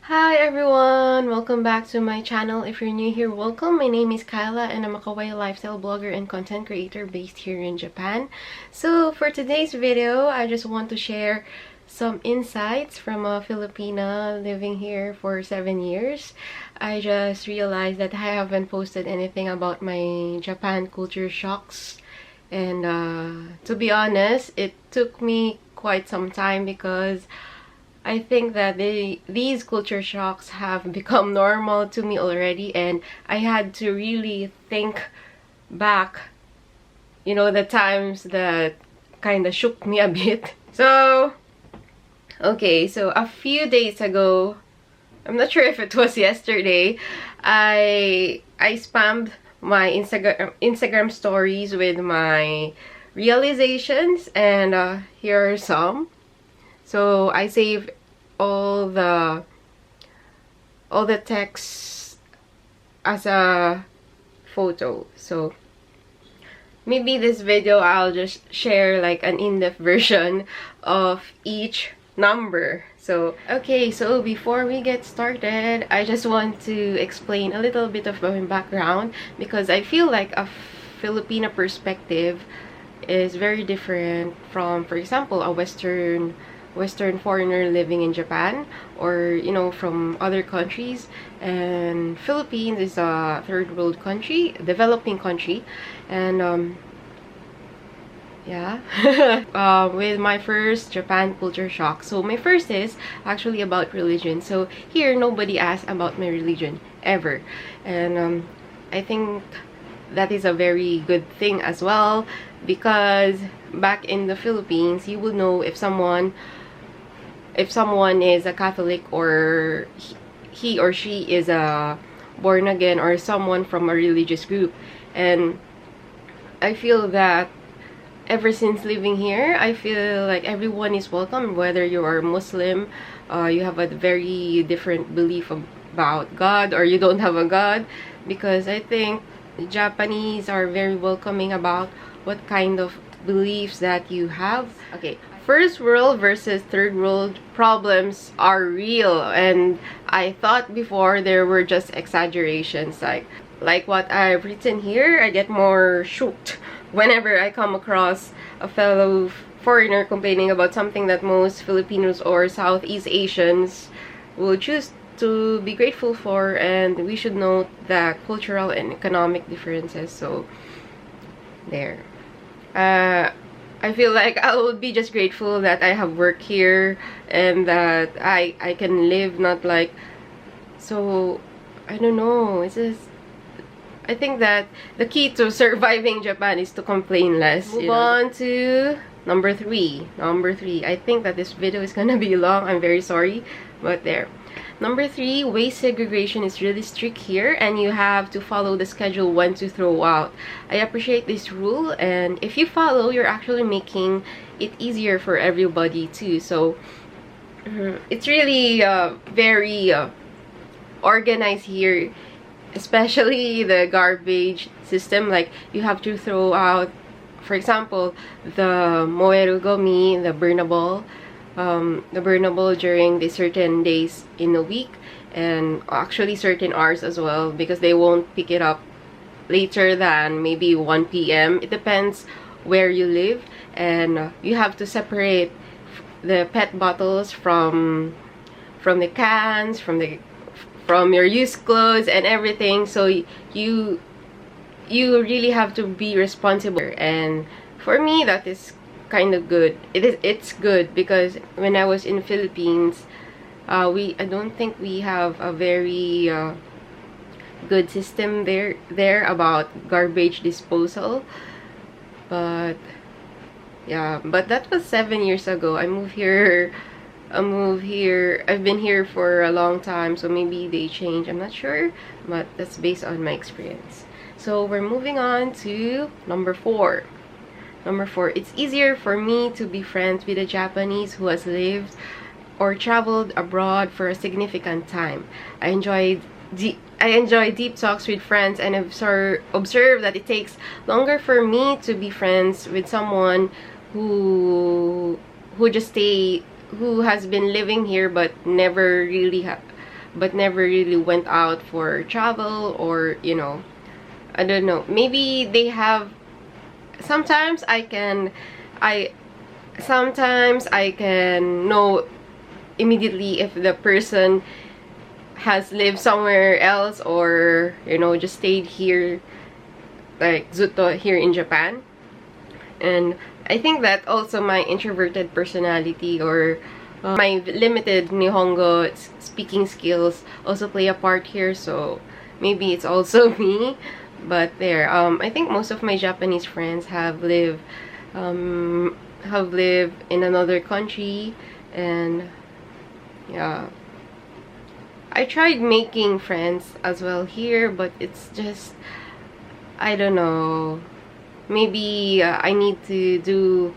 Hi everyone! Welcome back to my channel. If you're new here, welcome. My name is Kaila and I'm a Kawaii Lifestyle Blogger and Content Creator based here in Japan. So for today's video, I just want to share some insights from a Filipina living here for 7 years. I just realized that I haven't posted anything about my Japan culture shocks. And to be honest, it took me quite some time because I think that these culture shocks have become normal to me already, and I had to really think back, the times that kind of shook me a bit. So, okay, so a few days ago, I'm not sure if it was yesterday, I spammed my Instagram stories with my realizations, and here are some. So I saved all the text as a photo. So maybe this video I'll just share like an in-depth version of each number. So okay, so before we get started, I just want to explain a little bit of my background because I feel like a Filipino perspective is very different from, for example, a Western foreigner living in Japan, or from other countries. And Philippines is a third world country, developing country, and yeah. With my first Japan culture shock. So my first is actually about religion. So here nobody asks about my religion ever, and I think that is a very good thing as well, because back in the Philippines you would know if someone is a Catholic, or he or she is a born again, or someone from a religious group. And I feel that ever since living here, I feel like everyone is welcome, whether you are Muslim, you have a very different belief about God, or you don't have a God, because I think Japanese are very welcoming about what kind of beliefs that you have. Okay, first world versus third world problems are real, and I thought before there were just exaggerations, like what I've written here. I get more shocked whenever I come across a fellow foreigner complaining about something that most Filipinos or Southeast Asians will choose to be grateful for. And we should note the cultural and economic differences. So there, I feel like I would be just grateful that I have work here and that I can live, not like, so I don't know, it's just, I think that the key to surviving Japan is to complain less. Move on to number three. I think that this video is gonna be long, I'm very sorry, but there. Number 3, waste segregation is really strict here, and you have to follow the schedule when to throw out. I appreciate this rule, and if you follow, you're actually making it easier for everybody too. So it's really very organized here, especially the garbage system. Like, you have to throw out, for example, the moeru gomi, the burnable during the certain days in a week, and actually certain hours as well, because they won't pick it up later than maybe 1 p.m. It depends where you live, and you have to separate the PET bottles from the cans, from your used clothes and everything. So you really have to be responsible, and for me that is kind of good. It's good because when I was in Philippines, I don't think we have a very good system there about garbage disposal. But yeah, but that was 7 years ago. I moved here. I've been here for a long time, so maybe they change, I'm not sure, but that's based on my experience. So we're moving on to number 4. Number 4, it's easier for me to be friends with a Japanese who has lived or traveled abroad for a significant time. I enjoy deep talks with friends, and observe that it takes longer for me to be friends with someone who has been living here but never really but never really went out for travel, or you know, I don't know, maybe they have. Sometimes I can know immediately if the person has lived somewhere else, or you know, just stayed here, like Zuto here in Japan. And I think that also my introverted personality, or my limited Nihongo speaking skills also play a part here, so maybe it's also me. But there, I think most of my Japanese friends have lived in another country, and yeah, I tried making friends as well here, but it's just, I don't know, maybe I need to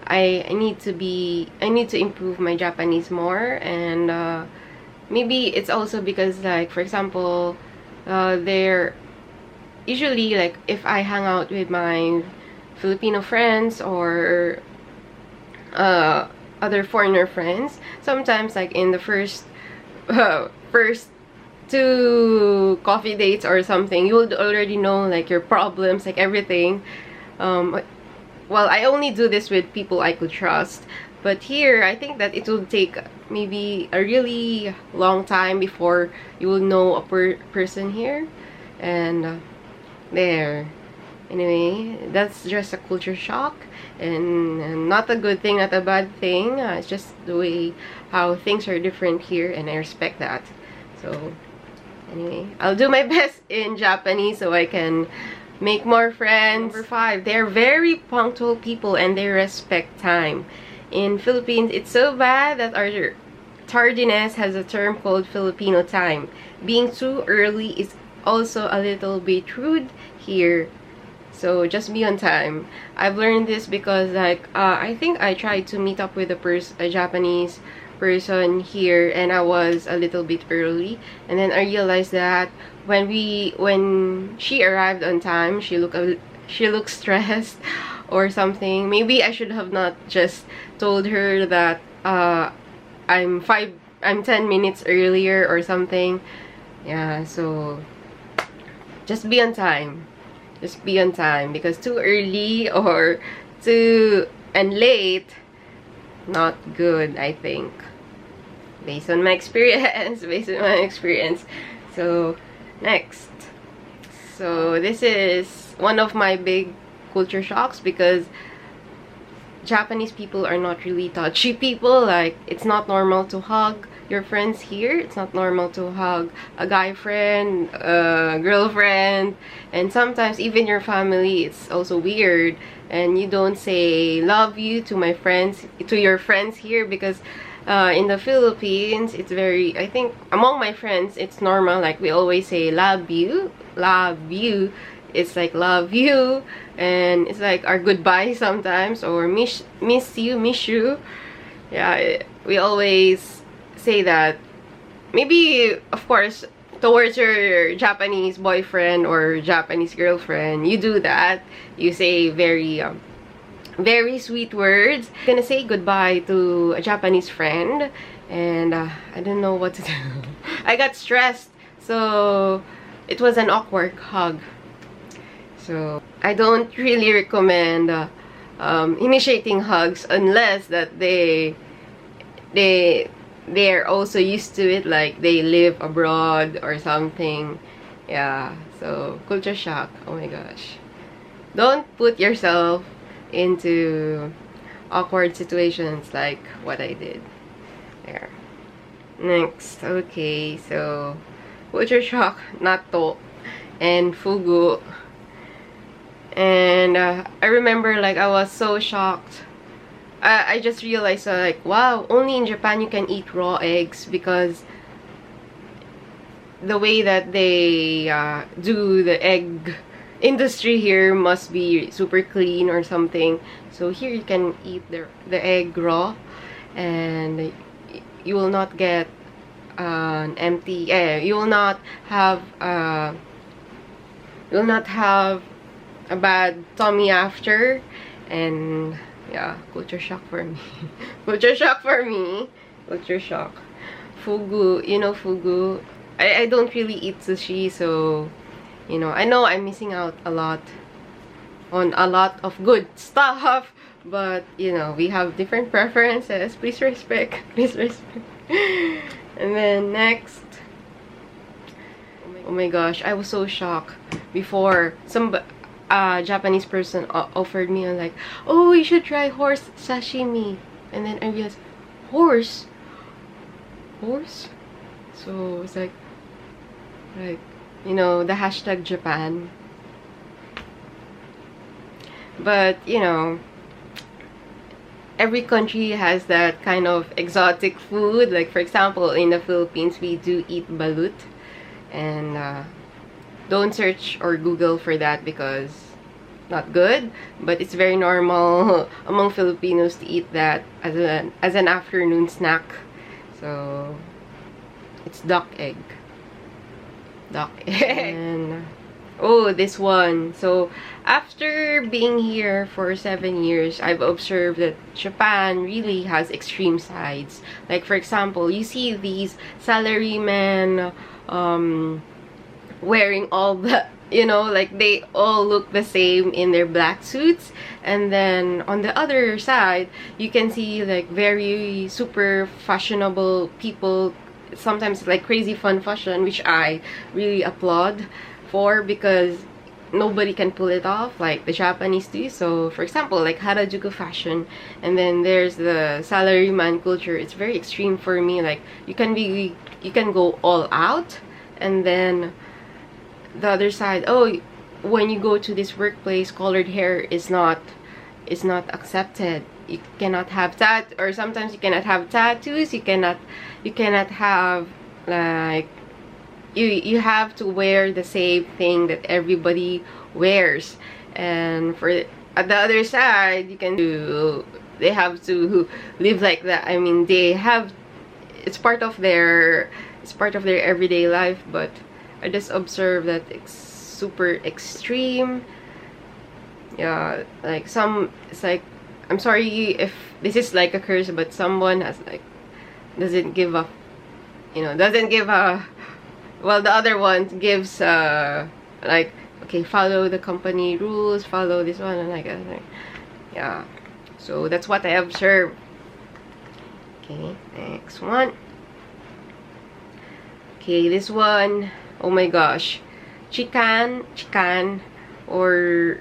improve my Japanese more. And maybe it's also because, like, for example, they're usually, like, if I hang out with my Filipino friends or other foreigner friends, sometimes, like, in the first two coffee dates or something, you would already know, like, your problems, like everything. Well, I only do this with people I could trust, but here I think that it will take maybe a really long time before you will know a person here. And there, anyway, that's just a culture shock, and not a good thing, not a bad thing. It's just the way how things are different here, and I respect that. So anyway, I'll do my best in Japanese so I can make more friends. Number 5, they're very punctual people and they respect time. In Philippines, it's so bad that our tardiness has a term called Filipino time. Being too early is also a little bit rude here, so just be on time. I've learned this because, like, I think I tried to meet up with a Japanese person here, and I was a little bit early, and then I realized that when she arrived on time, she looked stressed or something. Maybe I should have not just told her that I'm 10 minutes earlier or something. Yeah, so just be on time. Just be on time, because too early or too and late, not good, I think. Based on my experience. So, next. So, this is one of my big culture shocks, because Japanese people are not really touchy people. Like, it's not normal to hug your friends here. It's not normal to hug a guy friend, a girlfriend, and sometimes even your family. It's also weird, and you don't say love you to your friends here, because in the Philippines, it's very, I think among my friends, it's normal. Like, we always say love you. It's like love you, and it's like our goodbye sometimes, or miss you. Yeah, we always say that. Maybe, of course, towards your Japanese boyfriend or Japanese girlfriend, you do that. You say very sweet words. I'm gonna say goodbye to a Japanese friend, and I don't know what to do. I got stressed, so it was an awkward hug. So I don't really recommend initiating hugs unless that they're also used to it, like they live abroad or something. Yeah, so culture shock. Oh my gosh, don't put yourself into awkward situations like what I did there. Next, okay, so culture shock, natto and fugu. And I remember, like, I was so shocked. I just realized, like, wow, only in Japan you can eat raw eggs, because the way that they do the egg industry here must be super clean or something. So here you can eat the egg raw, and you will not get an empty. You will not have a bad tummy after. And yeah, culture shock for me. Culture shock. fugu. You know fugu? I don't really eat sushi, so you know, I know I'm missing out a lot on a lot of good stuff, but you know, we have different preferences. Please respect. Please respect. And then next, oh my gosh, I was so shocked before some Japanese person offered me, and like, oh, you should try horse sashimi. And then I realized, horse? So it's like, you know, the hashtag Japan. But you know, every country has that kind of exotic food. Like for example, in the Philippines, we do eat balut, and don't search or Google for that because not good, but it's very normal among Filipinos to eat that as an afternoon snack. So it's duck egg. And oh, this one. So after being here for 7 years, I've observed that Japan really has extreme sides. Like for example, you see these salarymen wearing all the, you know, like they all look the same in their black suits, and then on the other side you can see like very super fashionable people, sometimes like crazy fun fashion, which I really applaud for, because nobody can pull it off like the Japanese do. So for example, like Harajuku fashion, and then there's the salaryman culture. It's very extreme for me. Like you can go all out, and then the other side, oh, when you go to this workplace, colored hair is not accepted. You cannot have or sometimes you cannot have tattoos. You cannot have like, you have to wear the same thing that everybody wears. And for at the other side, they have to live like that. I mean, it's part of their everyday life, but I just observed that it's super extreme. Yeah, like it's like, I'm sorry if this is like a curse, but someone has like doesn't give a, you know, well, the other one gives like, okay, follow the company rules, follow this one, and like, yeah. So that's what I observed. Okay, next one. Okay, this one, oh my gosh, chikan, or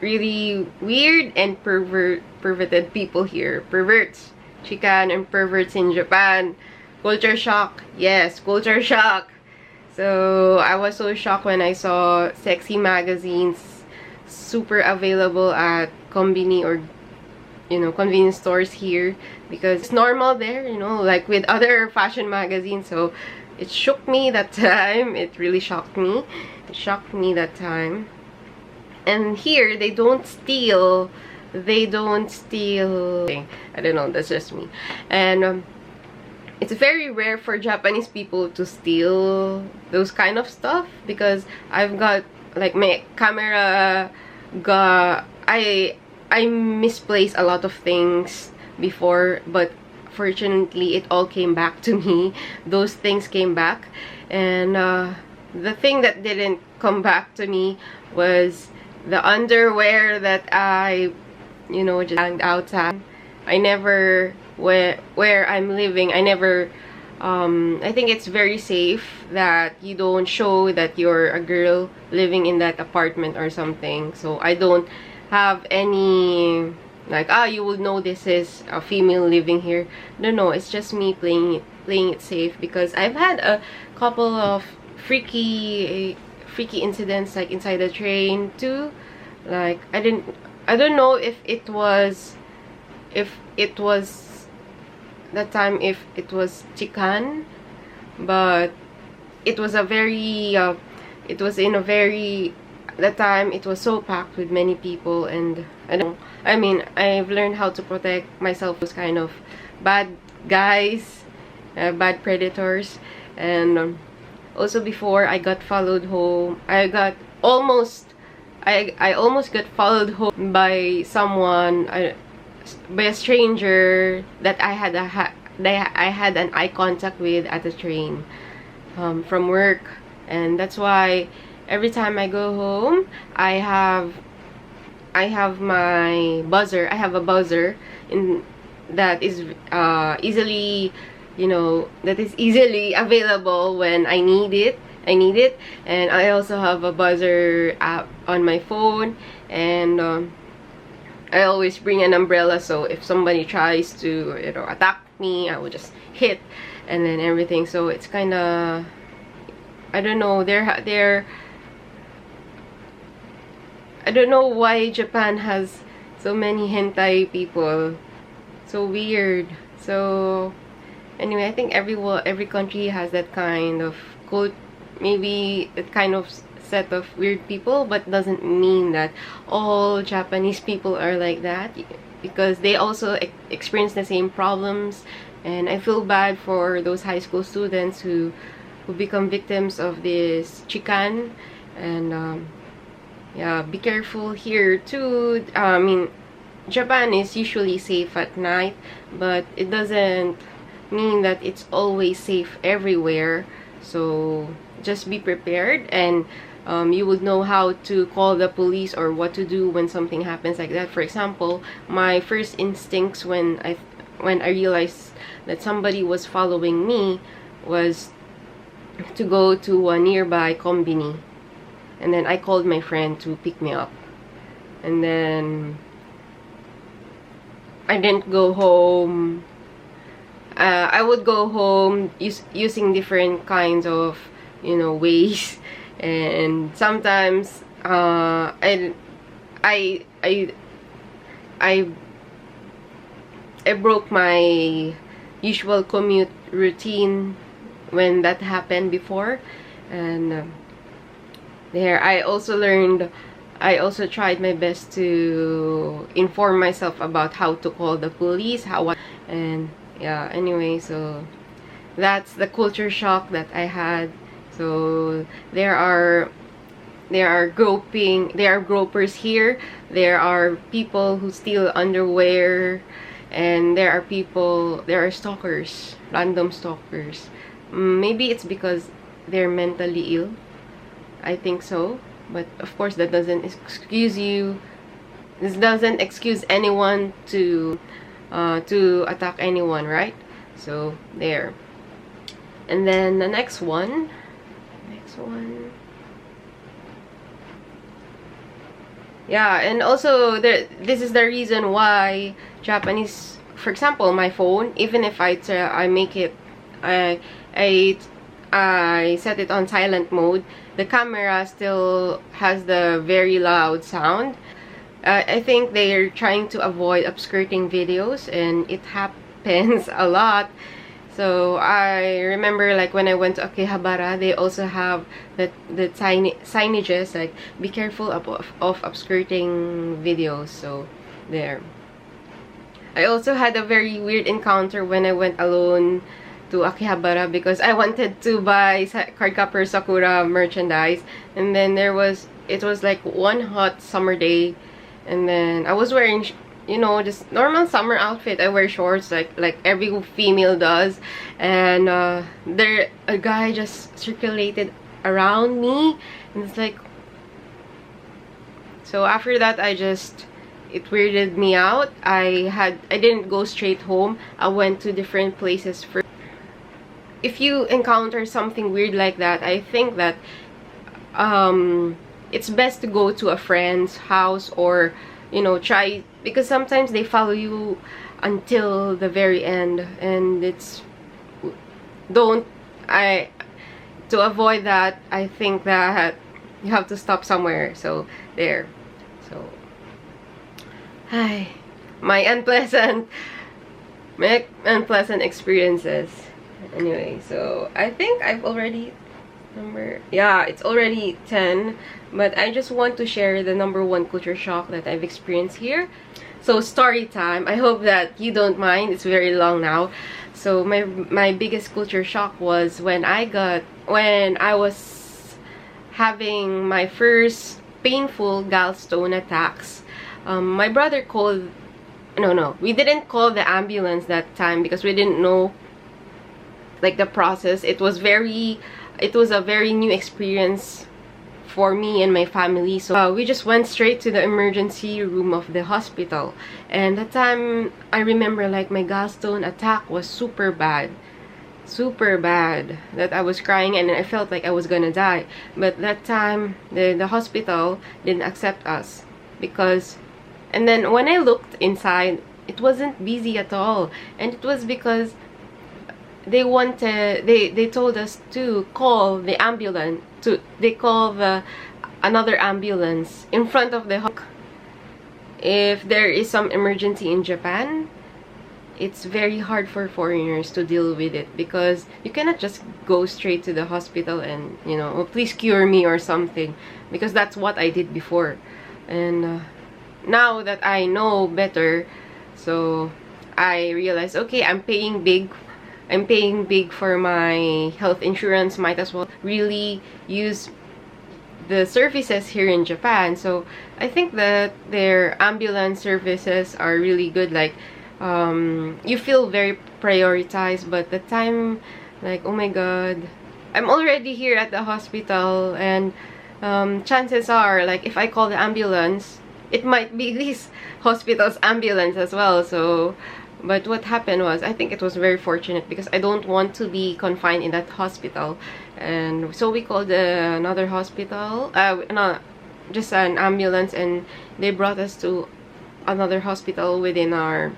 really weird and perverted people here. Perverts, chikan, and perverts in Japan. Culture shock. Yes, culture shock. So I was so shocked when I saw sexy magazines super available at Konbini, or you know, convenience stores here, because it's normal there, you know, like with other fashion magazines. So it shook me that time. It really shocked me. It shocked me that time. And here they don't steal. I don't know, that's just me. And it's very rare for Japanese people to steal those kind of stuff, because I've got like my camera I misplaced a lot of things before, but fortunately it all came back to me. Those things came back, and the thing that didn't come back to me was the underwear that I, you know, just hanged outside. I never, where I'm living, I never, I think it's very safe that you don't show that you're a girl living in that apartment or something. So I don't have any, like, you will know this is a female living here. No, it's just me playing it safe, because I've had a couple of freaky incidents, like inside the train too. Like I don't know if it was that time, if it was chikan, but it was that time it was so packed with many people, and I mean, I've learned how to protect myself from those kind of bad guys, bad predators. And also before, I got followed home. I almost got followed home by someone, by a stranger that I I had an eye contact with at the train from work. And that's why every time I go home, I have my buzzer. I have a buzzer in that is easily, that is easily available when I need it. And I also have a buzzer app on my phone, and I always bring an umbrella, so if somebody tries to attack me, I will just hit, and then everything. So it's kind of, I don't know, I don't know why Japan has so many hentai people. So weird. So anyway, I think every country has that kind of maybe that kind of set of weird people, but doesn't mean that all Japanese people are like that, because they also experience the same problems. And I feel bad for those high school students who become victims of this chikan. And yeah, be careful here too. I mean, Japan is usually safe at night, but it doesn't mean that it's always safe everywhere. So just be prepared, and you would know how to call the police or what to do when something happens like that. For example, my first instincts when I realized that somebody was following me was to go to a nearby kombini, and then I called my friend to pick me up, and then I didn't go home. I would go home using different kinds of ways, and sometimes I broke my usual commute routine when that happened before. And there I also tried my best to inform myself about how to call the police, and yeah, anyway, so that's the culture shock that I had. So there are gropers here, there are people who steal underwear, and there are stalkers, random stalkers. Maybe it's because they're mentally ill, I think so, but of course that doesn't excuse you. This doesn't excuse anyone to attack anyone, right? So there. And then the next one. Yeah, and also this is the reason why Japanese, for example, my phone, even if I make it, I set it on silent mode, the camera still has the very loud sound. I think they're trying to avoid upskirting videos, and it happens a lot. So I remember, like, when I went to Akihabara, they also have the signages like, be careful of upskirting videos. So there. I also had a very weird encounter when I went alone to Akihabara, because I wanted to buy Cardcaptor Sakura merchandise, and then it was like one hot summer day, and then I was wearing just normal summer outfit. I wear shorts like every female does, and a guy just circulated around me, and it's like, so after that it weirded me out. I didn't go straight home. I went to different places first. If you encounter something weird like that, I think that it's best to go to a friend's house, or try, because sometimes they follow you until the very end, and to avoid that, I think that you have to stop somewhere. So there. So hi, my unpleasant experiences. Anyway, so I think I've already it's already 10, but I just want to share the #1 culture shock that I've experienced here. So story time. I hope that you don't mind, it's very long now. So my biggest culture shock was when I was having my first painful gallstone attacks. My brother called no, we didn't call the ambulance that time because we didn't know like the process. It was a very new experience for me and my family, so we just went straight to the emergency room of the hospital. And that time I remember like my gallstone attack was super bad, that I was crying and I felt like I was gonna die. But that time the hospital didn't accept us because, and then when I looked inside, it wasn't busy at all. And it was because they told us to call the ambulance, they call another ambulance in front of the hospital. If there is some emergency in Japan, it's very hard for foreigners to deal with it because you cannot just go straight to the hospital and, you know, oh, please cure me or something, because that's what I did before. And now that I know better, so I realized, okay, I'm paying big for my health insurance, might as well really use the services here in Japan. So I think that their ambulance services are really good. Like you feel very prioritized, but the time, like, oh my god, I'm already here at the hospital, and chances are, like, if I call the ambulance, it might be this hospital's ambulance as well. So but what happened was, I think it was very fortunate because I don't want to be confined in that hospital. And so we called another hospital, no, just an ambulance, and they brought us to another hospital within our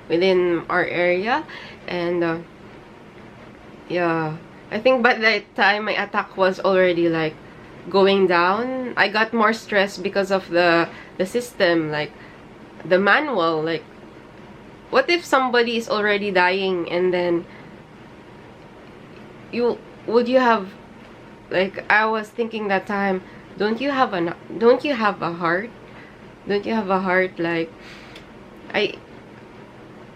area. And yeah, I think by that time my attack was already like going down. I got more stressed because of the system, like the manual. Like, what if somebody is already dying, and then would you have, like, I was thinking that time, don't you have a heart? Don't you have a heart? Like,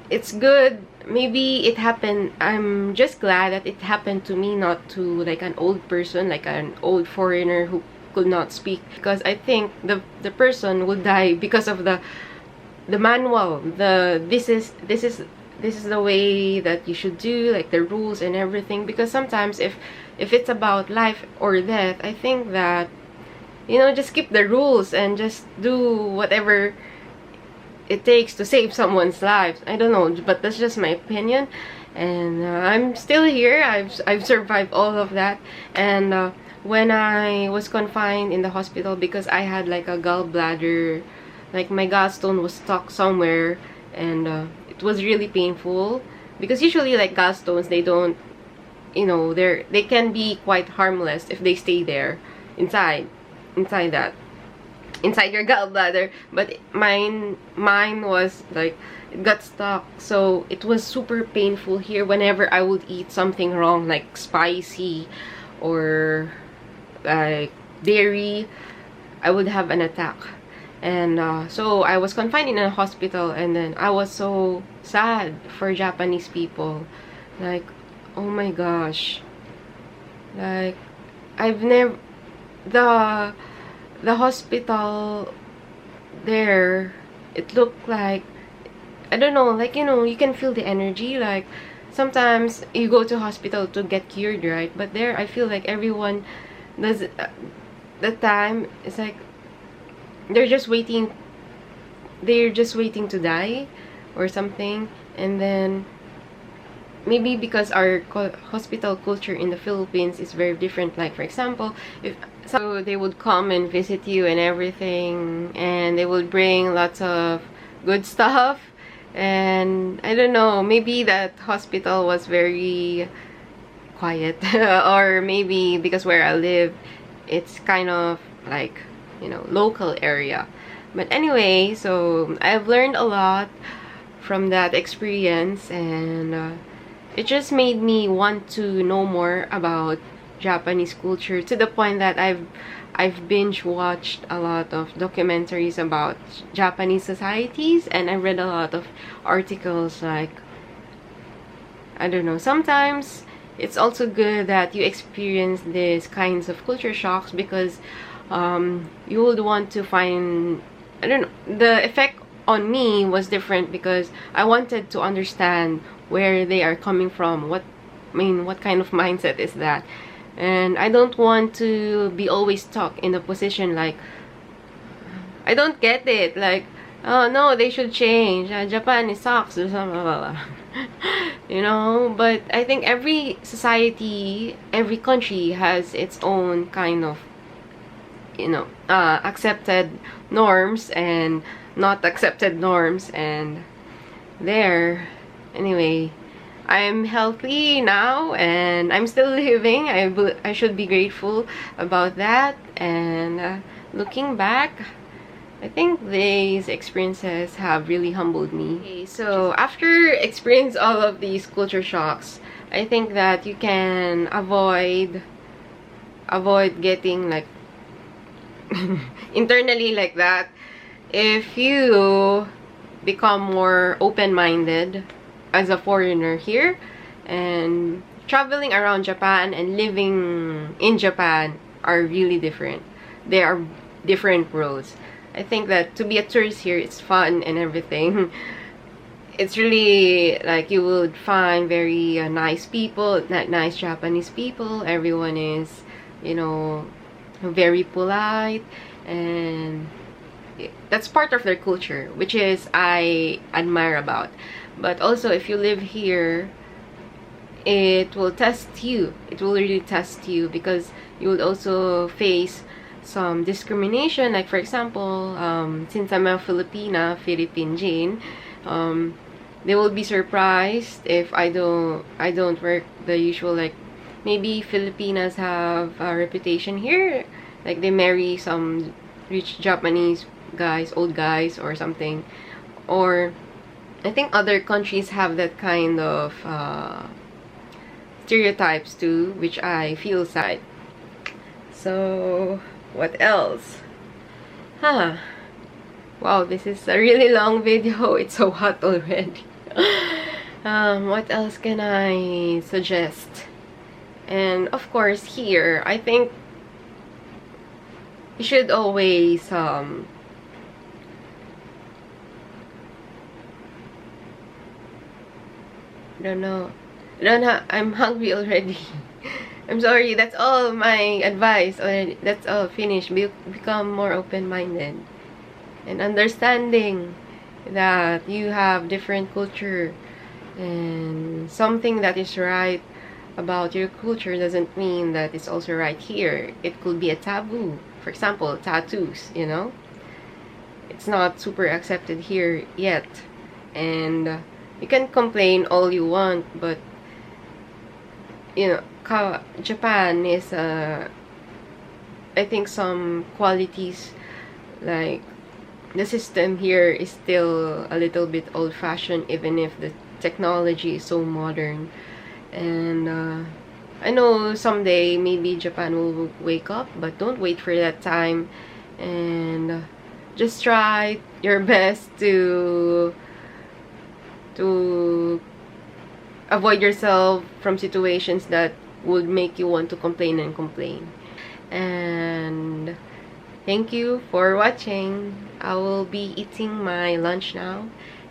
it's good. Maybe it happened. I'm just glad that it happened to me, not to like an old person, like an old foreigner who could not speak, because I think the person would die because of the manual. This is the way that you should do, like the rules and everything. Because sometimes if it's about life or death, I think that, you know, just keep the rules and just do whatever it takes to save someone's life. I don't know, but that's just my opinion. And I'm still here. I've survived all of that. And when I was confined in the hospital, because I had like a gallbladder, like my gallstone was stuck somewhere, and it was really painful. Because usually, like, gallstones, they don't, you know, they can be quite harmless if they stay there inside your gallbladder. But mine was like, it got stuck, so it was super painful here. Whenever I would eat something wrong, like spicy or like dairy, I would have an attack. And so I was confined in a hospital, and then I was so sad for Japanese people. Like, oh my gosh, like, I've never, the hospital there, it looked like, I don't know, like, you know, you can feel the energy. Like, sometimes you go to hospital to get cured, right? But there, I feel like everyone does, the time, it's like they're just waiting to die or something. And then maybe because our hospital culture in the Philippines is very different. Like, for example, so they would come and visit you and everything, and they would bring lots of good stuff. And I don't know, maybe that hospital was very quiet or maybe because where I live, it's kind of like, you know, local area. But anyway, so I've learned a lot from that experience, and it just made me want to know more about Japanese culture, to the point that I've binge watched a lot of documentaries about Japanese societies, and I read a lot of articles. Like, I don't know, sometimes it's also good that you experience these kinds of culture shocks, because you would want to find, I don't know, the effect on me was different because I wanted to understand where they are coming from. What kind of mindset is that? And I don't want to be always stuck in a position like, I don't get it. Like, oh no, they should change. Japan sucks or something. You know, but I think every society, every country has its own kind of, you know, accepted norms and not accepted norms. And there, anyway, I'm healthy now and I'm still living. I should be grateful about that. And looking back, I think these experiences have really humbled me. Okay, so after experience all of these culture shocks, I think that you can avoid getting like internally like that if you become more open-minded as a foreigner here. And traveling around Japan and living in Japan are really different. They are different worlds. I think that to be a tourist here, it's fun and everything. It's really like you would find very nice people, nice Japanese people. Everyone is, you know, very polite, and that's part of their culture, which is I admire about. But also, if you live here, it will test you. It will really test you because you will also face some discrimination. Like for example, since I'm a Philippine Jane, they will be surprised if I don't work the usual, like maybe Filipinas have a reputation here, like they marry some rich Japanese guys, old guys or something. Or I think other countries have that kind of stereotypes too, which I feel sad. So what else? Wow, this is a really long video. It's so hot already. What else can I suggest? And of course here, I think you should always I don't know. I'm hungry already. I'm sorry, that's all my advice already. That's all, finished. Become more open-minded and understanding that you have different culture, and something that is right about your culture doesn't mean that it's also right here. It could be a taboo. For example, tattoos, you know? It's not super accepted here yet. And you can complain all you want, but you know, Japan is I think some qualities, like the system here is still a little bit old-fashioned, even if the technology is so modern. And I know someday maybe Japan will wake up, but don't wait for that time. And just try your best to avoid yourself from situations that would make you want to complain and complain. And thank you for watching. I will be eating my lunch now.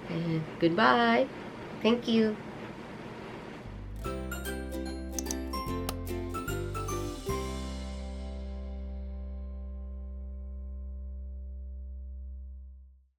And goodbye. Thank you.